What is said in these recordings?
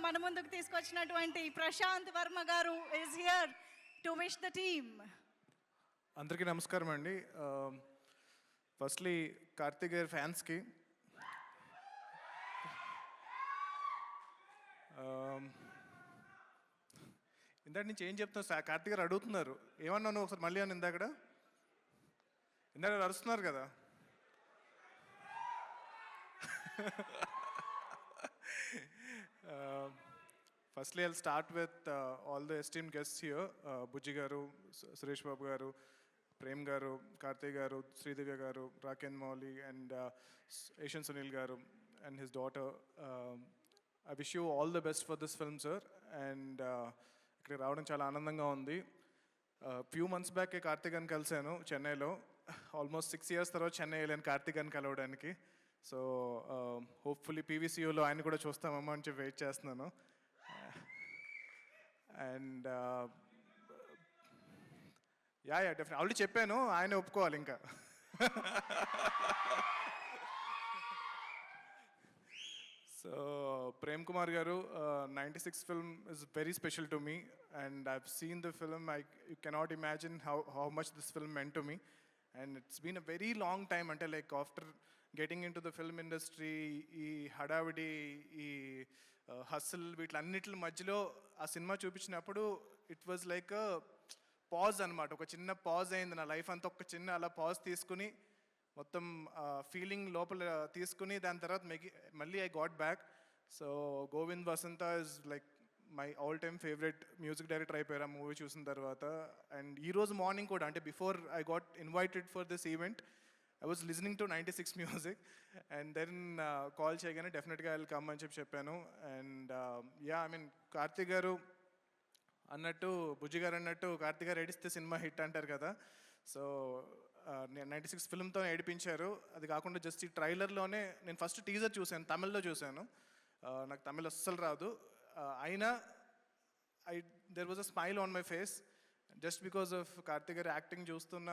మన ముందుకు తీసుకొచ్చినటువంటి ప్రశాంత్ వర్మ గారు is here to wish the team. అందరికీ నమస్కారం అండి. ఫస్ట్లీ కార్తీక్ గారి ఫ్యాన్స్కి ఇందాక నుంచి ఏం చెప్తున్నా కార్తీక్ గారు అడుగుతున్నారు, ఏమన్నాను ఒకసారి మళ్ళీ అని ఇందాక అరుస్తున్నారు కదా. Firstly, I'll start with all the esteemed guests here. Bujji garu, Suresh Babu garu, Prem garu, Karthik garu, Sridivya garu, Raken Mauli, and Asian Sunil garu and his daughter. I wish you all the best for this film, sir. And ikkada raavadam chaala aanandanga undi. Few months back Karthik garu kalsanu Chennai lo. Almost 6 years tarvata Chennai elanu Karthik garu kalavaniki. So hopefully PVCUలో ఆయన కూడా చూస్తామమ్మా అని చెప్పి wait చేస్తున్నాను. And yeah definite already చెప్పాను, ఆయన ఒప్పుకోవాలి ఇంకా. So Prem Kumar గారు, 96 film is very special to me and I have seen the film. You cannot imagine how much this film meant to me. And it's been a very long time until like after getting into the film industry, ఈ హడావిడి, ఈ హస్ల్ వీటిలన్నిటి మధ్యలో ఆ cinema చూపించినప్పుడు it was like pause అనమాట. ఒక చిన్న pause అయింది నా లైఫ్ అంతా. ఒక చిన్న అలా పాజ్ తీసుకుని మొత్తం ఫీలింగ్ లోపల తీసుకుని దాని తర్వాత మళ్ళీ I got back. So Govind Vasantha is like my all time favourite music director అయిపోయారు ఆ మూవీ చూసిన తర్వాత. అండ్ ఈరోజు మార్నింగ్ కూడా, అంటే before I got invited for this event, I was listening to 96 music and then call చేయగానే డెఫినెట్గా ఐ విల్ కమ్ అని చెప్పాను. And yeah I mean Karthik garu అన్నట్టు, బుజ్జి గారు అన్నట్టు, కార్తీక్ గారు ఏడిస్తే సినిమా హిట్ అంటారు కదా. సో 96 ఫిల్మ్తో ఏడిపించారు. అది కాకుండా జస్ట్ ఈ ట్రైలర్లోనే నేను ఫస్ట్ టీజర్ చూశాను, తమిళ్లో చూశాను. నాకు తమిళ్ అస్సలు రాదు. అయినా there was a smile on my face just because of Karthik గారి యాక్టింగ్ చూస్తున్న,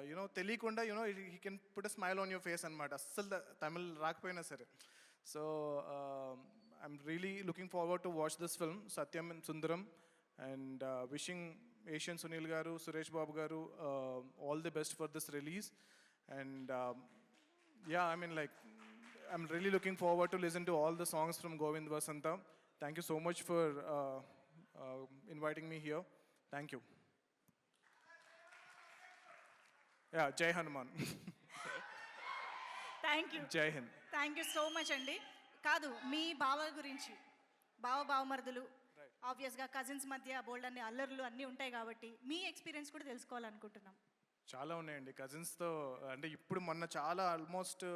యూనో తెలియకుండా he can put a smile on your face అనమాట, అస్సలు తమిళ్ రాకపోయినా సరే. So I'm really looking forward to watch this film Satyam and Sundaram. And wishing Asian Sunil గారు, సురేష్ బాబు గారు all the best for this release. And yeah I mean like I'm really looking forward to listen to all the songs from Govind Vasanta. Thank you so much for inviting me here. Thank you. Yeah, Jai Hanuman. Thank you. Jai Hind. Thank you so much అండి. కాదు, మీ బావ గురించి, బావమరుదులు ఆబ్వియస్గా cousins మధ్య బోల్డ్ అన్ని అల్లర్లు అన్నీ ఉంటాయి కాబట్టి మీ ఎక్స్పీరియన్స్ కూడా తెలుసుకోవాలనుకుంటున్నాం. చాలా ఉన్నాయండి కజిన్స్తో. అంటే ఇప్పుడు మొన్న చాలా ఆల్మోస్ట్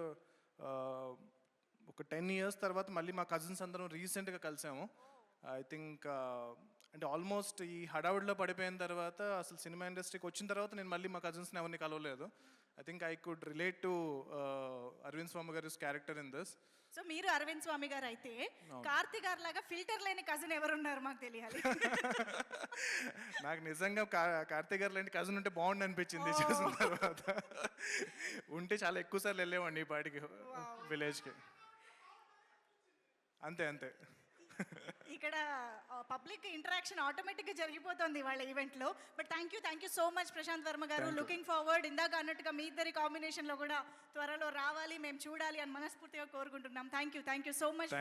ఒక 10 years తర్వాత మళ్ళీ మా కజిన్స్ అందరం రీసెంట్గా కలిసాము. ఐ థింక్ అంటే ఆల్మోస్ట్ ఈ హడావుడిలో పడిపోయిన తర్వాత, అసలు సినిమా ఇండస్ట్రీకి వచ్చిన తర్వాత నేను మళ్ళీ మా కజిన్స్ని ఎవరిని కలవలేదు. I think I could relate to Arvind Swamy గారి క్యారెక్టర్ ఇన్ దిస్. సో మీరు అరవింద్ స్వామి గారు అయితే, కార్తీక్ గారు లాగా ఫిల్టర్ లేని కజిన్ ఎవరున్నారు మాకు తెలియాలి. నాకు నిజంగా కార్తీక్ గారు లాంటి కజిన్ ఉంటే బాగుండి అనిపించింది చూసిన తర్వాత. ఉంటే చాలా ఎక్కువ సార్లు వెళ్ళేవాడిని ఈ పాటికి విలేజ్కి. అంతే అంతే. ఇక్కడ పబ్లిక్ ఇంటరాక్షన్ ఆటోమేటిక్గా జరిగిపోతుంది వాళ్ళ ఈవెంట్లో. But thank you so much Prashanth Varma గారు. లుకింగ్ ఫార్వర్డ్, ఇందాక అన్నట్టుగా మీ ఇద్దరి కాంబినేషన్లో కూడా త్వరలో రావాలి, మేము చూడాలి అని మనస్ఫూర్తిగా కోరుకుంటున్నాం. Thank you so much.